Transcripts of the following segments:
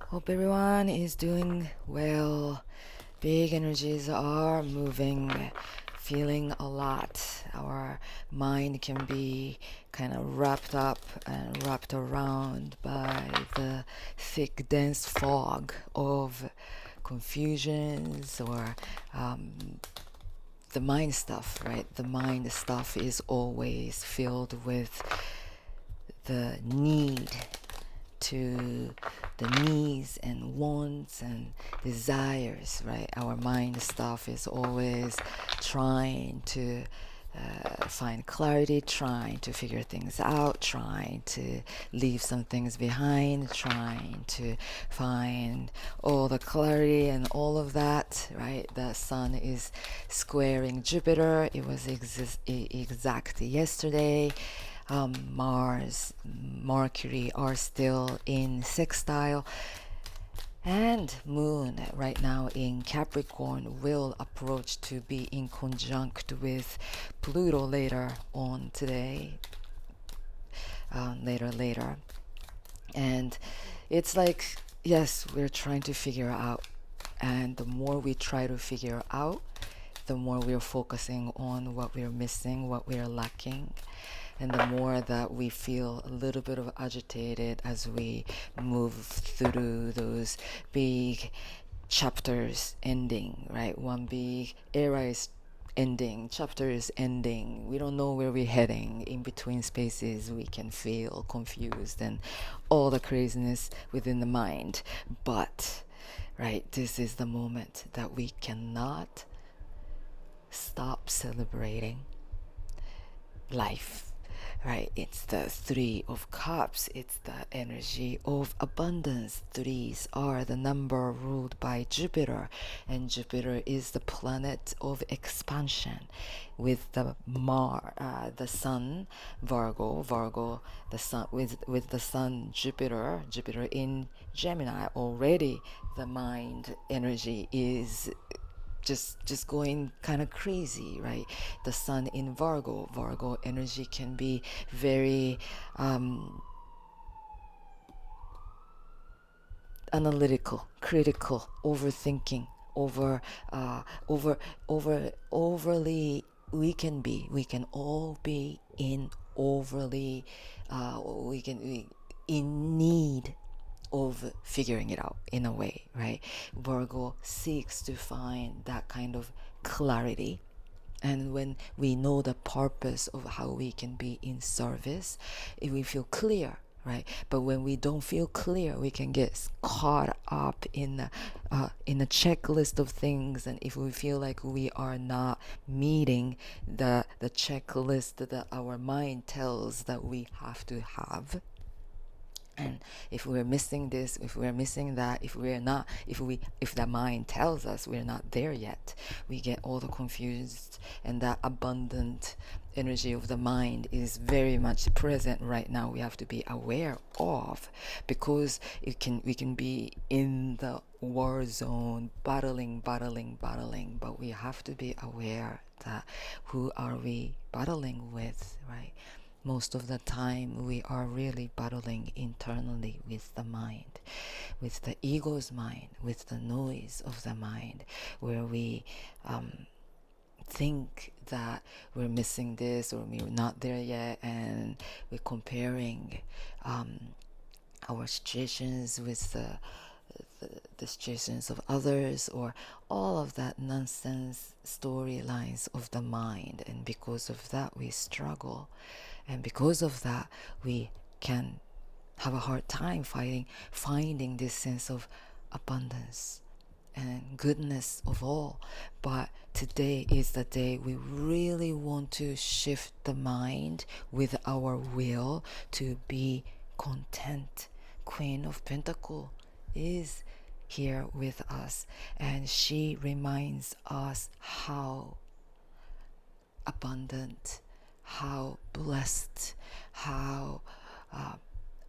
Hope everyone is doing well. Big energies are moving, feeling a lot. Our mind can be kind of wrapped up and wrapped around by the thick, dense fog of confusions or the mind stuff, right? The mind stuff is always filled with the need to the needs and wants and desires, right? Our mind stuff is always trying to find clarity, trying to figure things out, trying to leave some things behind, trying to find all the clarity and all of that, right? The sun is squaring Jupiter. It was exact yesterday. Mars, Mercury are still in sextile, and Moon right now in Capricorn will approach to be in conjunct with Pluto later on today, later. And it's like, yes, we're trying to figure out, and the more we try to figure out, the more we're focusing on what we're missing, what we're lacking, and the more that we feel a little bit of agitated as we move through those big chapters ending, right? One big era is ending, chapter is ending. We don't know where we're heading. In between spaces, we can feel confused and all the craziness within the mind. But, right, this is the moment that we cannot stop celebrating life, right? It's the Three of Cups. It's the energy of abundance. Threes are the number ruled by Jupiter, and Jupiter is the planet of expansion. With the Sun, Virgo, the Sun with the Sun, Jupiter in Gemini. Already, the mind energy is just going kind of crazy, right? The sun in Virgo energy can be very analytical, critical, overthinking, over over overly. We can all be in overly we in need of figuring it out in a way, right? Virgo seeks to find that kind of clarity. And when we know the purpose of how we can be in service, if we feel clear, right? But when we don't feel clear, we can get caught up in a checklist of things. And if we feel like we are not meeting the checklist that our mind tells that we have to have, and if we're missing this, if we're missing that, if the mind tells us we're not there yet, we get all the confused. And that abundant energy of the mind is very much present right now. We have to be aware of, because we can be in the war zone, battling, but we have to be aware that who are we battling with, right? Most of the time we are really battling internally with the mind, with the ego's mind, with the noise of the mind, where we think that we're missing this or we're not there yet, and we're comparing our situations with the situations of others, or all of that nonsense storylines of the mind. And because of that we struggle, and because of that we can have a hard time finding this sense of abundance and goodness of all. But today is the day we really want to shift the mind with our will to be content. Queen of Pentacles is here with us, and she reminds us how abundant, how blessed, how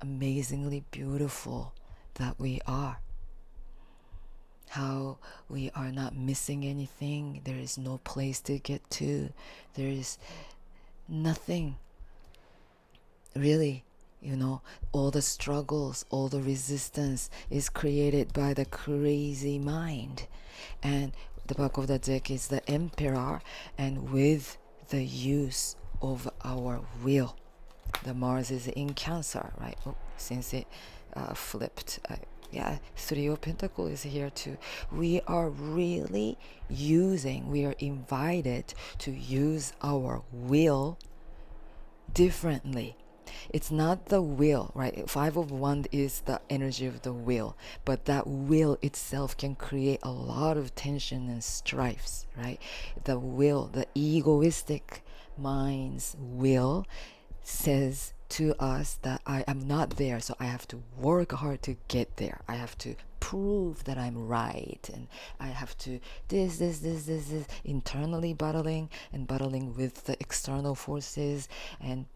amazingly beautiful that we are. How we are not missing anything. There is no place to get to. There is nothing really You know, all the struggles, all the resistance is created by the crazy mind. And the back of the deck is the Emperor, and with the use of our will. The Mars is in Cancer, right? Oh, since it flipped. Yeah, Three of Pentacles is here too. We are really we are invited to use our will differently. It's not the will, right? Five of Wands is the energy of the will, but that will itself can create a lot of tension and strifes, right? The will, the egoistic mind's will says to us that I am not there, so I have to work hard to get there. I have to prove that I'm right, and I have to this, internally battling and battling with the external forces, and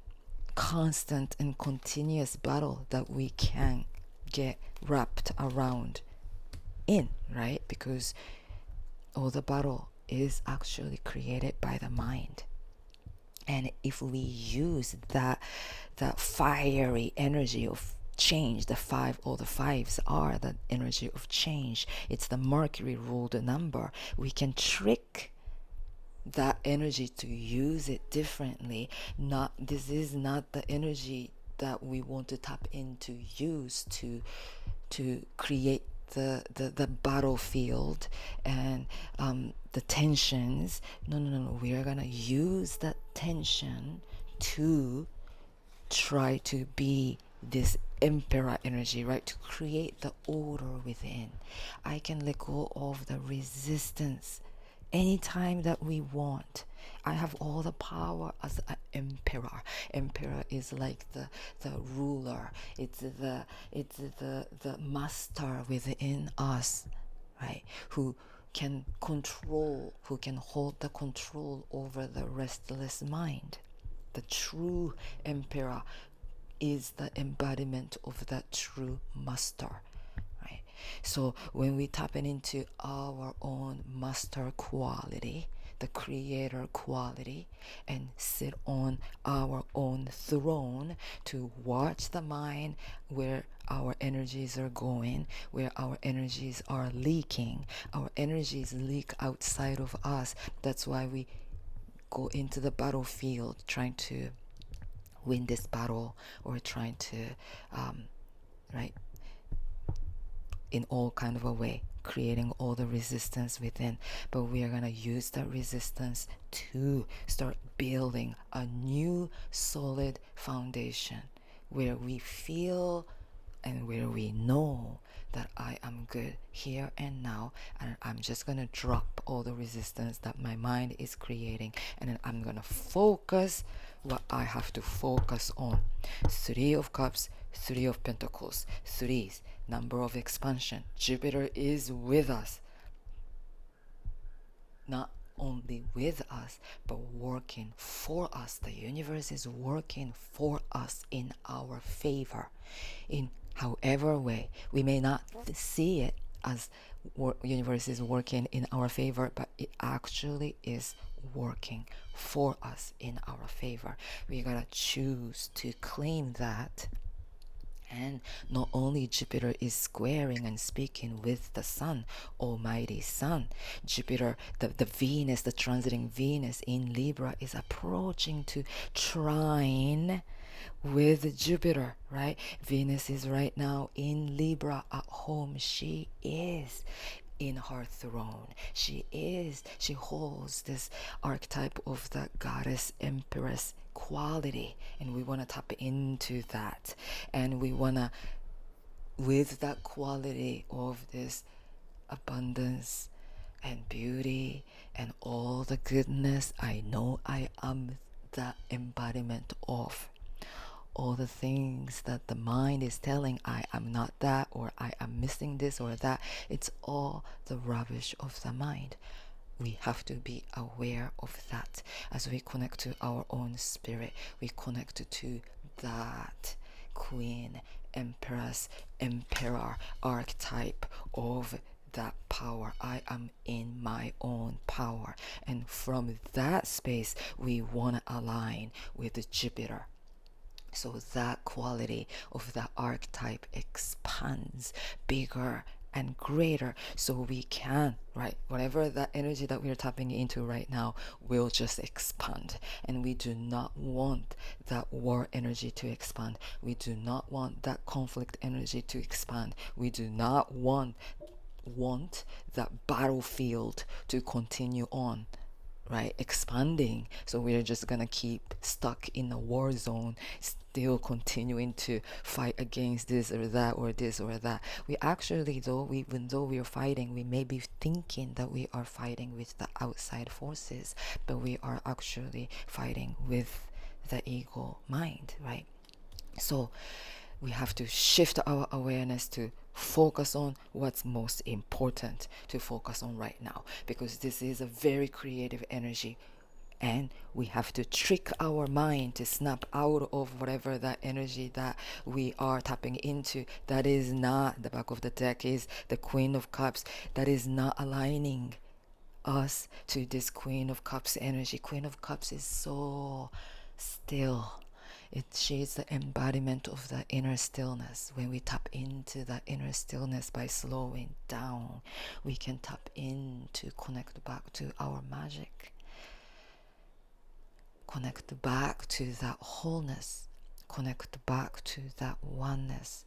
constant and continuous battle that we can get wrapped around in, right? Because all the battle is actually created by the mind. And if we use that fiery energy of change, all the fives are the energy of change. It's the Mercury ruled number. We can trick that energy to use it differently. This is not the energy that we want to tap into, use to create the battlefield and the tensions. No. We are gonna use that tension to try to be this emperor energy, right? To create the order within. I can let go of the resistance anytime that we want. I have all the power as an emperor. Emperor is like the ruler. It's the master within us, right? Who can hold the control over the restless mind. The true emperor is the embodiment of that true master, right? So when we tap into our own master quality, the creator quality, and sit on our own throne to watch the mind where our energies are going, where our energies are leaking. Our energies leak outside of us. That's why we go into the battlefield trying to win this battle, or trying to right, in all kind of a way, creating all the resistance within. But we are going to use that resistance to start building a new solid foundation where we feel and where we know that I am good here and now, and I'm just gonna drop all the resistance that my mind is creating, and then I'm gonna focus what I have to focus on. Three of Cups, Three of Pentacles. Threes, number of expansion. Jupiter is with us, not only with us, but working for us. The universe is working for us in our favor, in however way. We may not see it as universe is working in our favor, but it actually is working for us in our favor. We gotta choose to claim that. And not only Jupiter is squaring and speaking with the Sun, Almighty Sun, Jupiter, the Venus, the transiting Venus in Libra is approaching to trine with Jupiter, right? Venus is right now in Libra at home. She is in her throne. She holds this archetype of the goddess empress quality, and we want to tap into that, and we want to, with that quality of this abundance and beauty and all the goodness I know I am the embodiment of. All the things that the mind is telling I am not that, or I am missing this or that, it's all the rubbish of the mind. We have to be aware of that. As we connect to our own spirit, we connect to that queen, empress, emperor archetype of that power. I am in my own power, and from that space we want to align with Jupiter, So that quality of that archetype expands bigger and greater, so we can, right, whatever that energy that we're tapping into right now will just expand. And we do not want that war energy to expand. We do not want that conflict energy to expand. We do not want that battlefield to continue on, right, expanding. So we're just gonna keep stuck in a war zone, still continuing to fight against this or that or this or that. We actually, though, even though we are fighting, we may be thinking that we are fighting with the outside forces, but we are actually fighting with the ego mind, right? So we have to shift our awareness to focus on what's most important to focus on right now, because this is a very creative energy, and we have to trick our mind to snap out of whatever that energy that we are tapping into that is not, the back of the deck is the Queen of Cups, that is not aligning us to this Queen of Cups energy. Queen of Cups is so still. She's the embodiment of the inner stillness. When we tap into that inner stillness by slowing down, we can tap in to connect back to our magic, connect back to that wholeness, connect back to that oneness,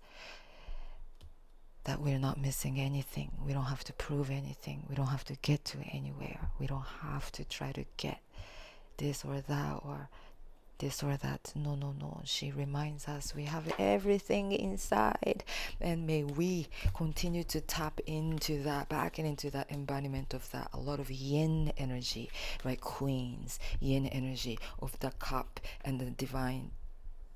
that we're not missing anything. We don't have to prove anything. We don't have to get to anywhere. We don't have to try to get this or that or this or that. No, no, no. She reminds us we have everything inside. And may we continue to tap into that, back and into that embodiment of that. A lot of yin energy, right? Queens, yin energy of the cup and the divine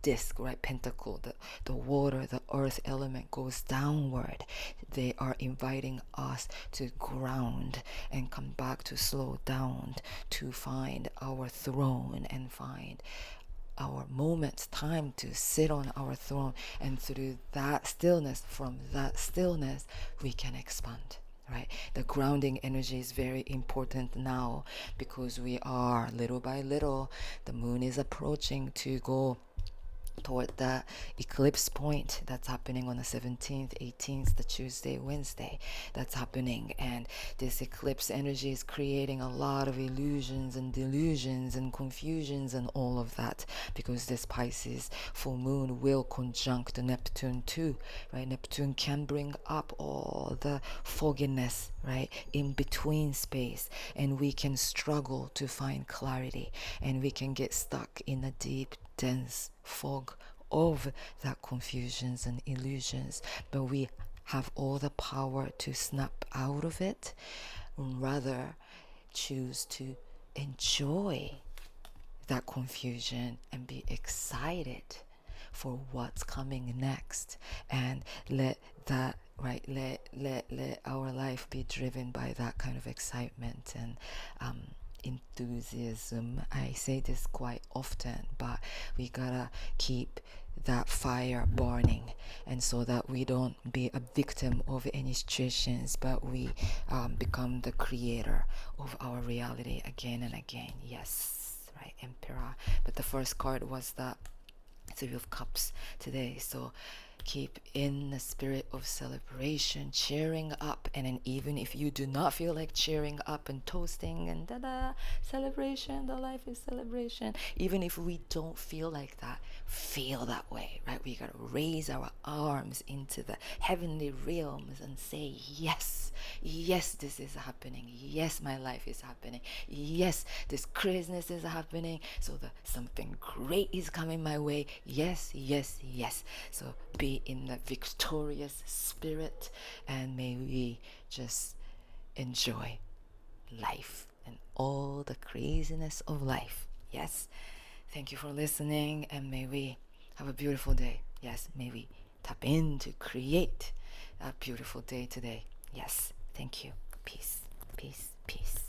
disc, right? Pentacle, the water, the earth element goes downward. They are inviting us to ground and come back, to slow down, to find our throne and find our moments, time to sit on our throne. And through that stillness, from that stillness, we can expand. Right, the grounding energy is very important now, because we are little by little, the moon is approaching to go toward the eclipse point that's happening on the 17th, 18th, the Tuesday, Wednesday, that's happening. And this eclipse energy is creating a lot of illusions and delusions and confusions and all of that, because this Pisces full moon will conjunct Neptune too, right? Neptune can bring up all the fogginess, right, in between space, and we can struggle to find clarity, and we can get stuck in a deep, dense fog of that confusions and illusions. But we have all the power to snap out of it, rather choose to enjoy that confusion and be excited for what's coming next, and let that, right, let our life be driven by that kind of excitement and enthusiasm. I say this quite often, but we gotta keep that fire burning, and so that we don't be a victim of any situations, but we become the creator of our reality again and again. Yes, right, Emperor. But the first card was the Three of Cups today. So keep in the spirit of celebration, cheering up. And then even if you do not feel like cheering up and toasting and da-da, celebration, the life is celebration, even if we don't feel like that, feel that way, right? We gotta raise our arms into the heavenly realms and say, yes, yes, this is happening. Yes, my life is happening. Yes, this craziness is happening. So that something great is coming my way. Yes, yes, yes. So be in the victorious spirit, and may we just enjoy life and all the craziness of life. Yes. Thank you for listening, and may we have a beautiful day. Yes, may we tap in to create a beautiful day today. Yes. Thank you. Peace, peace, peace.